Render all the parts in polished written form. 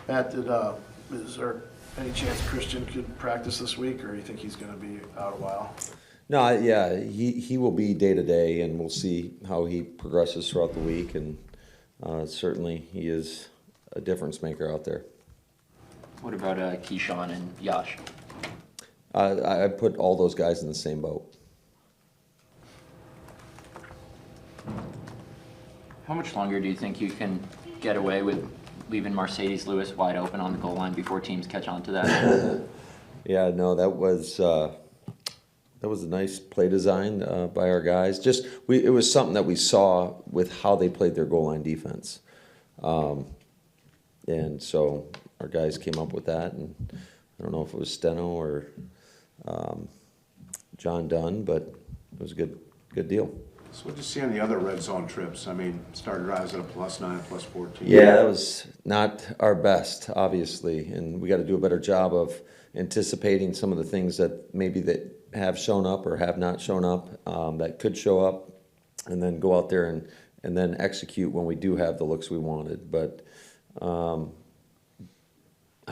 Matt, is there any chance Christian could practice this week, or do you think he's going to be out a while? No, yeah, he will be day to day, and we'll see how he progresses throughout the week. And certainly, he is a difference maker out there. What about Keyshawn and Yash? I put all those guys in the same boat. How much longer do you think you can get away with leaving Mercedes Lewis wide open on the goal line before teams catch on to that? Yeah, no, that was a nice play design by our guys. It was something that we saw with how they played their goal line defense, and so our guys came up with that. And I don't know if it was Steno or John Dunn, but it was a good deal. So what did you see on the other red zone trips? I mean, started drives at a +9, +14. Yeah, that was not our best, obviously, and we got to do a better job of anticipating some of the things that maybe that have shown up or have not shown up, that could show up, and then go out there and then execute when we do have the looks we wanted. But I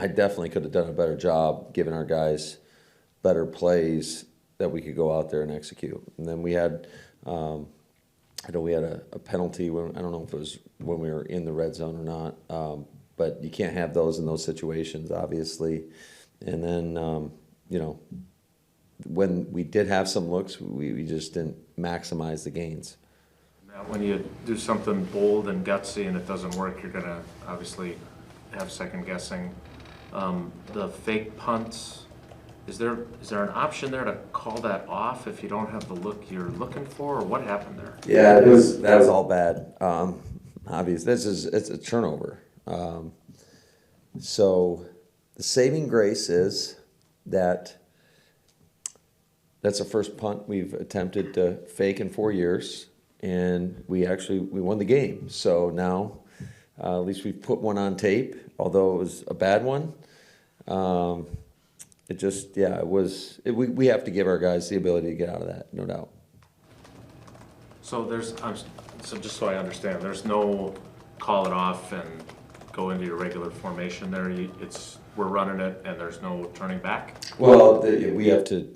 definitely could have done a better job giving our guys better plays that we could go out there and execute. And then we had, I know we had a penalty when, I don't know if it was when we were in the red zone or not, but you can't have those in those situations, obviously. And then, when we did have some looks, we just didn't maximize the gains. Now, when you do something bold and gutsy and it doesn't work, you're going to obviously have second guessing. The fake punts, is there an option there to call that off if you don't have the look you're looking for, or what happened there? Yeah, that was all bad. Obviously, it's a turnover. So the saving grace is that that's the first punt we've attempted to fake in 4 years, and we won the game. So now at least we've put one on tape, although it was a bad one. We have to give our guys the ability to get out of that, no doubt. So so just so I understand, there's no call it off and go into your regular formation there. We're running it and there's no turning back. Well, we have to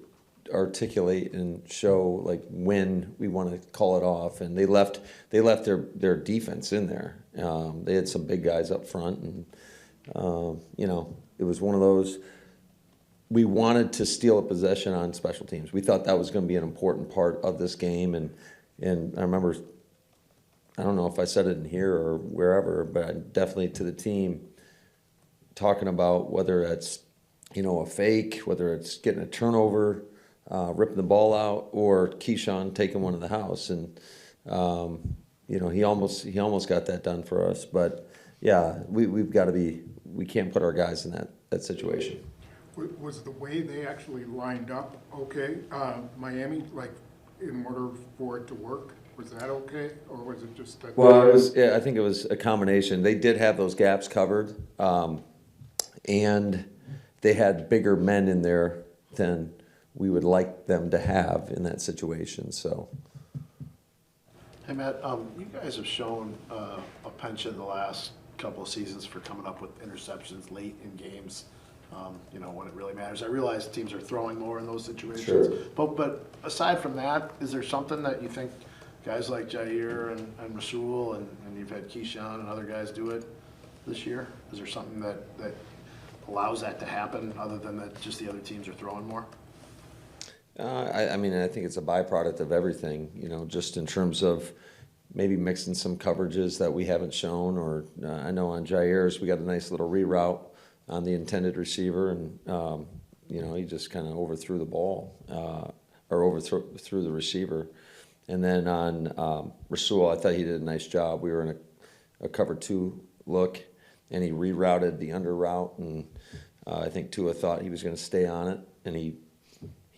articulate and show like when we want to call it off, and they left their defense in there. They had some big guys up front, and it was one of those. We wanted to steal a possession on special teams. We thought that was going to be an important part of this game, and I remember, I don't know if I said it in here or wherever, but I definitely to the team talking about whether it's a fake, whether it's getting a turnover, ripping the ball out, or Keyshawn taking one in the house, and he almost got that done for us. But yeah, we've got to be. We can't put our guys in that situation. Was the way they actually lined up okay? Miami, like in order for it to work, was that okay, or was it just that? Well, I think it was a combination. They did have those gaps covered, and they had bigger men in there than we would like them to have in that situation. So, Hey Matt, you guys have shown a penchant the last couple of seasons for coming up with interceptions late in games. When it really matters. I realize teams are throwing more in those situations. Sure. But aside from that, is there something that you think guys like Jair and Rasul and you've had Keyshawn and other guys do it this year? Is there something that allows that to happen other than that just the other teams are throwing more? I think it's a byproduct of everything, just in terms of maybe mixing some coverages that we haven't shown, or I know on Jair's we got a nice little reroute on the intended receiver, and he just kind of overthrew the ball, or overthrew the receiver. And then on Rasul, I thought he did a nice job. We were in a cover 2 look, and he rerouted the under route, and I think Tua thought he was going to stay on it, and he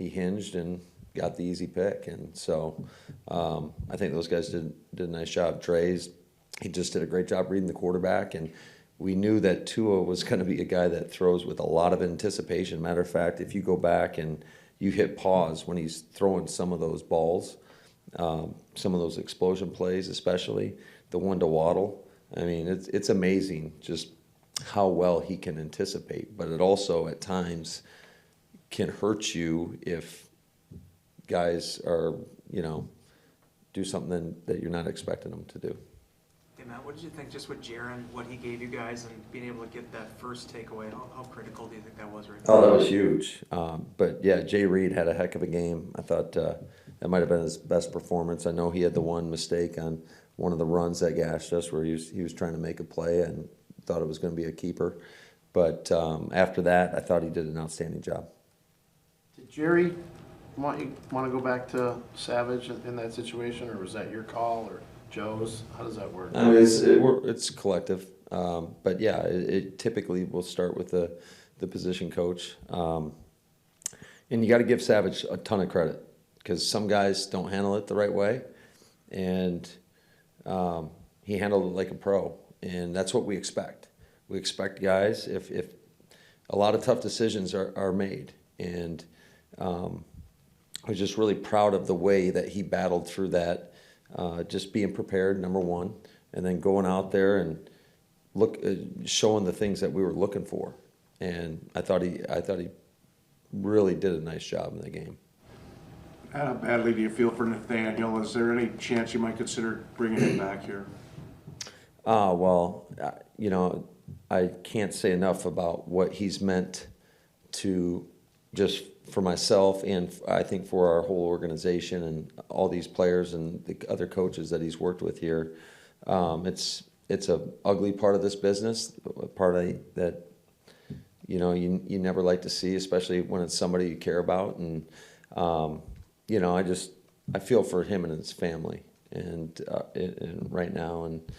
hinged and got the easy pick. And so I think those guys did a nice job. He just did a great job reading the quarterback, and we knew that Tua was going to be a guy that throws with a lot of anticipation. Matter of fact, if you go back and you hit pause when he's throwing some of those balls, some of those explosion plays, especially the one to Waddle. I mean, it's amazing just how well he can anticipate, but it also at times can hurt you if guys are, do something that you're not expecting them to do. Hey Matt, what did you think just with Jaron, what he gave you guys and being able to get that first takeaway? How critical do you think that was right now? Oh, that was huge. But yeah, Jay Reed had a heck of a game. I thought that might have been his best performance. I know he had the one mistake on one of the runs that gashed us where he was trying to make a play and thought it was going to be a keeper. But after that, I thought he did an outstanding job. Did Jerry want to go back to Savage in that situation, or was that your call or Joe's? How does that work? I mean, it's collective. But yeah, it typically will start with the position coach. And you got to give Savage a ton of credit because some guys don't handle it the right way. And he handled it like a pro. And that's what we expect. We expect guys, if a lot of tough decisions are made. And I was just really proud of the way that he battled through that, just being prepared, number one, and then going out there and showing the things that we were looking for. And I thought he really did a nice job in the game. How badly do you feel for Nathaniel? Is there any chance you might consider bringing him back here? Well, I can't say enough about what he's meant to just for myself and I think for our whole organization and all these players and the other coaches that he's worked with here. It's a ugly part of this business, a part that you never like to see, especially when it's somebody you care about. And I feel for him and his family and right now, and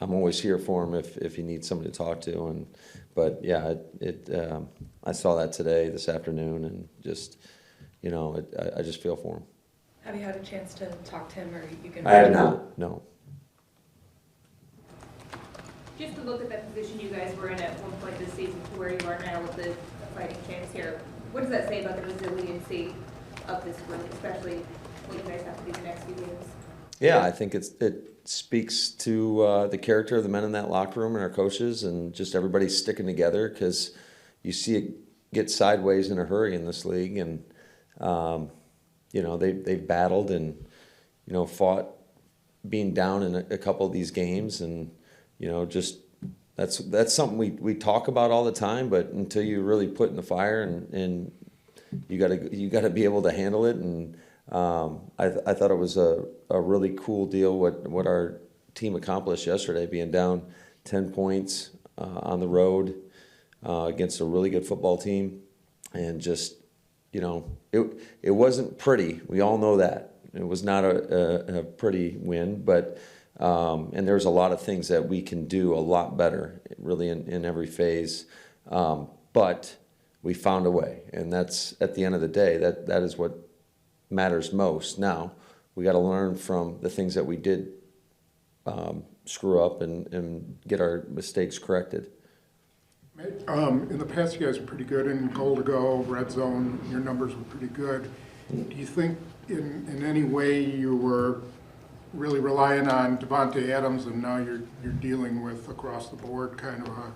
I'm always here for him if he needs somebody to talk to. But yeah, I saw that this afternoon, and I just feel for him. Have you had a chance to talk to him, or you can? I have not. No. Just to look at that position you guys were in at one point this season to where you are now with the fighting chance here, what does that say about the resiliency of this group, especially what you guys have to do the next few games? Yeah, I think it speaks to the character of the men in that locker room and our coaches and just everybody sticking together, because you see it get sideways in a hurry in this league. And, they've battled and, fought being down in a couple of these games. And, just that's something we talk about all the time, but until you really put in the fire and you gotta be able to handle it. And I thought it was a really cool deal what our team accomplished yesterday, being down 10 points on the road against a really good football team. And just, it wasn't pretty. We all know that. It was not a pretty win, but and there's a lot of things that we can do a lot better, really, in every phase. But we found a way, and that's, at the end of the day, that is what matters most. Now, we got to learn from the things that we did screw up and get our mistakes corrected. In the past, you guys were pretty good in goal to go, red zone. Your numbers were pretty good. Do you think in any way you were really relying on Devontae Adams, and now you're dealing with across the board kind of a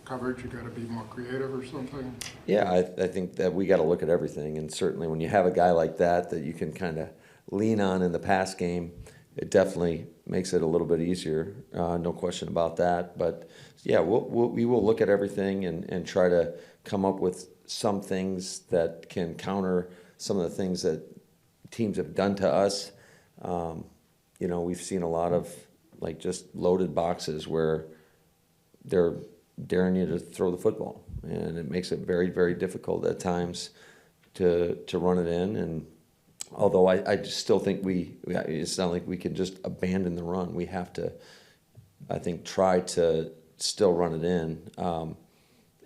coverage? You got to be more creative or something? Yeah, I think that we got to look at everything, and certainly when you have a guy like that you can kind of lean on in the pass game, it definitely makes it a little bit easier, no question about that. But yeah, we will look at everything and try to come up with some things that can counter some of the things that teams have done to us. We've seen a lot of just loaded boxes where they're daring you to throw the football, and it makes it very, very difficult at times to run it in. And although I just still think it's not like we can just abandon the run. We have to, I think, try to still run it in,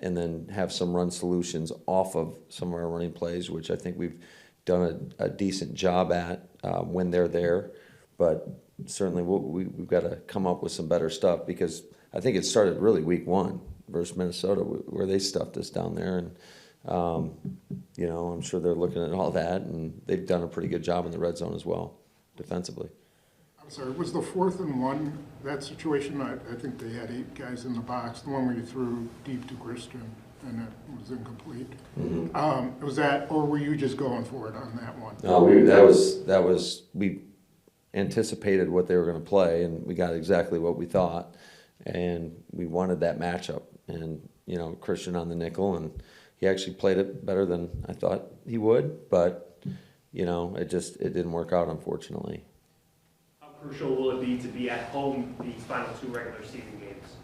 and then have some run solutions off of some of our running plays, which I think we've done a decent job at when they're there. But certainly we've got to come up with some better stuff, because I think it started really week 1 versus Minnesota, where they stuffed us down there. And, I'm sure they're looking at all that, and they've done a pretty good job in the red zone as well, defensively. Sorry, was the 4th and 1, that situation, I think they had 8 guys in the box, the one where you threw deep to Christian and it was incomplete. Was that, or were you just going for it on that one? No, we anticipated what they were going to play, and we got exactly what we thought, and we wanted that matchup. And you know, Christian on the nickel, and he actually played it better than I thought he would, but you know, it didn't work out, unfortunately. How crucial will it be to be at home these final 2 regular season games?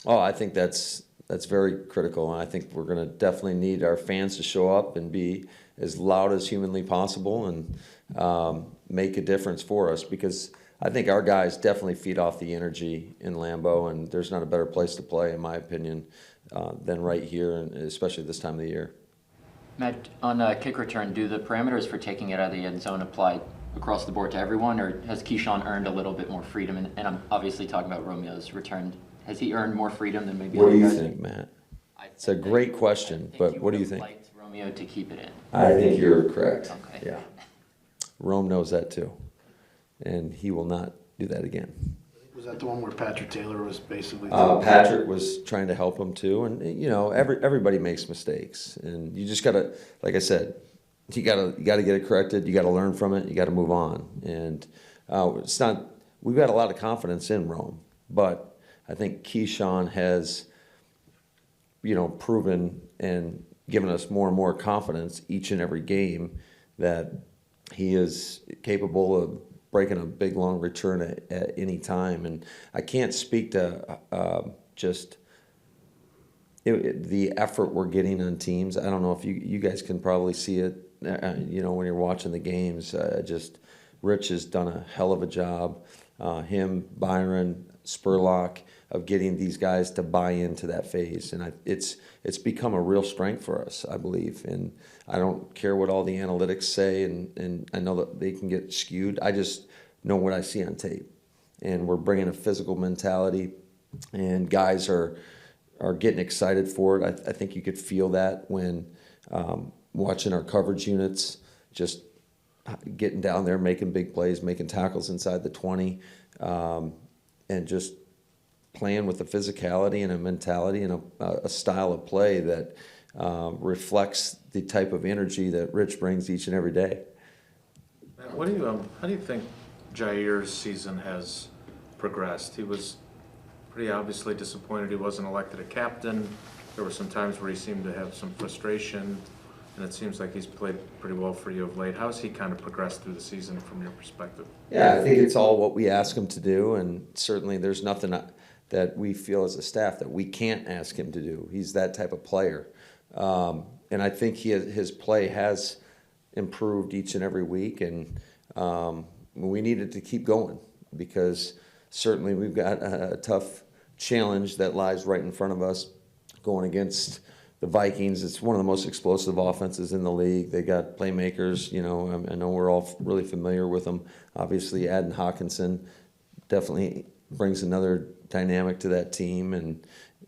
Oh, I think that's very critical, and I think we're going to definitely need our fans to show up and be as loud as humanly possible and make a difference for us, because I think our guys definitely feed off the energy in Lambeau, and there's not a better place to play, in my opinion, than right here, and especially this time of the year. Matt, on kick return, do the parameters for taking it out of the end zone apply across the board to everyone, or has Keyshawn earned a little bit more freedom? And I'm obviously talking about Romeo's return. Has he earned more freedom than maybe What other do you guys? think, Matt? It's a great question, but what do you think? Liked Romeo to keep it in. I think you're correct. Okay. Yeah. Rome knows that too, and he will not do that again. Was that the one where Patrick Taylor was basically? Patrick was trying to help him too, and you know, everybody makes mistakes, and you just gotta, like I said, you gotta get it corrected. You gotta learn from it. You gotta move on, and it's not. We've got a lot of confidence in Rome, but I think Keyshawn has, you know, proven and given us more and more confidence each and every game that he is capable of breaking a big, long return at any time. And I can't speak to the effort we're getting on teams. I don't know if you guys can probably see it, you know, when you're watching the games. Rich has done a hell of a job. Him, Byron, Spurlock, of getting these guys to buy into that phase, and it's become a real strength for us, I believe. And I don't care what all the analytics say, and I know that they can get skewed. I just know what I see on tape, and we're bringing a physical mentality, and guys are getting excited for it. I think you could feel that when watching our coverage units, just getting down there, making big plays, making tackles inside the 20, and just playing with a physicality and a mentality and a style of play that reflects the type of energy that Rich brings each and every day. What do you how do you think Jair's season has progressed? He was pretty obviously disappointed he wasn't elected a captain. There were some times where he seemed to have some frustration, and it seems like he's played pretty well for you of late. How has he kind of progressed through the season from your perspective? Yeah, I think it's all what we ask him to do, and certainly there's nothing that we feel as a staff that we can't ask him to do. He's that type of player. And I think his play has improved each and every week, and we needed to keep going, because certainly we've got a tough challenge that lies right in front of us going against the Vikings. It's one of the most explosive offenses in the league. They got playmakers, you know, I know we're all really familiar with them. Obviously, Adden Hawkinson definitely brings another dynamic to that team, and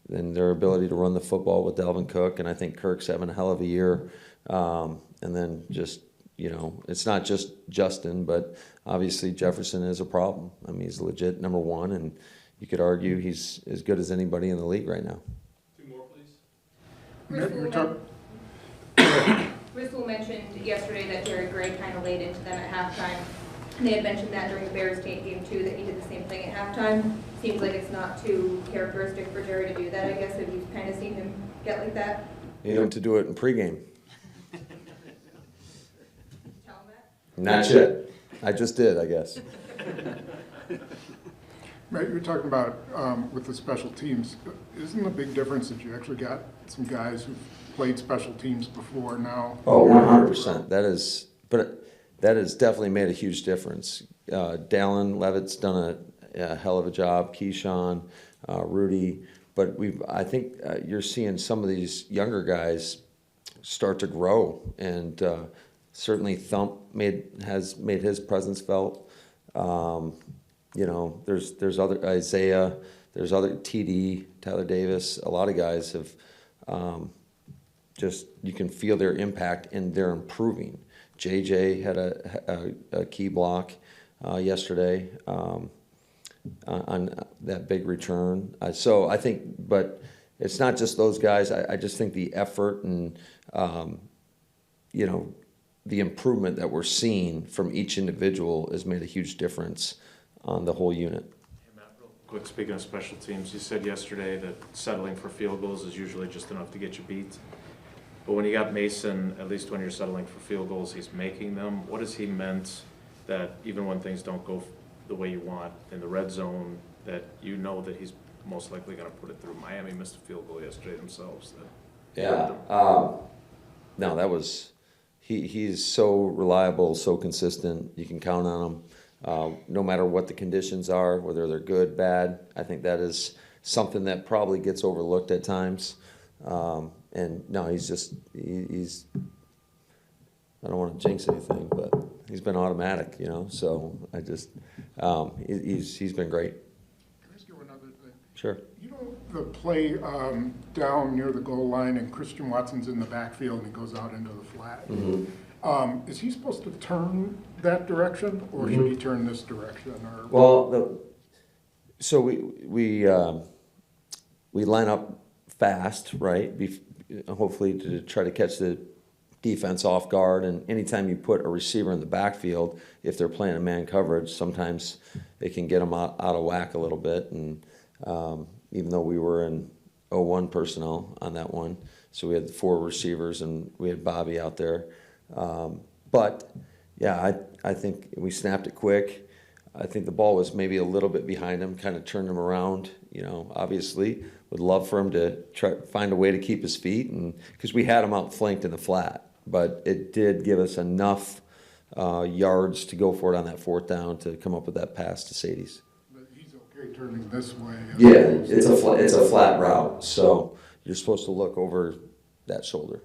their ability to run the football with Dalvin Cook, and I think Kirk's having a hell of a year. And then just, you know, it's not just Justin, but obviously Jefferson is a problem. I mean, he's legit number one, and you could argue he's as good as anybody in the league right now. Two more, please. Bristol mentioned yesterday that Jared Gray kind of laid into them at halftime. And they had mentioned that during the Bears game too, that he did the same thing at halftime. Seems like it's not too characteristic for Jerry to do that, I guess. Have you kind of seen him get like that? You know, to do it in pregame. Tell him that? Not yet. I just did, I guess. Matt, you're talking about with the special teams. Isn't the big difference that you actually got some guys who've played special teams before now? Oh, 100%. That has definitely made a huge difference. Dallin Levitt's done a hell of a job. Keyshawn, Rudy, but I think you're seeing some of these younger guys start to grow, and certainly Thump has made his presence felt. You know, there's other Isaiah, there's other TD, Tyler Davis. A lot of guys have just, you can feel their impact, and they're improving. JJ had a key block. yesterday on that big return. So I think, but it's not just those guys. I just think the effort and, you know, the improvement that we're seeing from each individual has made a huge difference on the whole unit. Hey, Matt, real quick, speaking of special teams, you said yesterday that settling for field goals is usually just enough to get you beat. But when you got Mason, at least when you're settling for field goals, he's making them. What has he meant that even when things don't go the way you want in the red zone, that you know that he's most likely going to put it through? Miami missed a field goal yesterday themselves. Yeah. No, that was, he's so reliable, so consistent. You can count on him. No matter what the conditions are, whether they're good, bad. I think that is something that probably gets overlooked at times. And no, he's just, he's, I don't want to jinx anything, but he's been automatic, you know, so I just, he's been great. Can I ask you another thing? Sure. You know, the play down near the goal line and Christian Watson's in the backfield and he goes out into the flat. Mm-hmm. Is he supposed to turn that direction or should he turn this direction? Or Well, so we line up fast, right? Hopefully to try to catch the defense off guard. And anytime you put a receiver in the backfield, if they're playing a man coverage, sometimes it can get them out of whack a little bit. And even though we were in 0-1 personnel on that one, so we had 4 receivers and we had Bobby out there. But yeah, I think we snapped it quick. I think the ball was maybe a little bit behind him, kind of turned him around. You know, obviously would love for him to try find a way to keep his feet, and because we had him out flanked in the flat, but it did give us enough yards to go for it on that 4th down to come up with that pass to Sadie's. but he's okay turning this way. Yeah, it's a flat route, so you're supposed to look over that shoulder.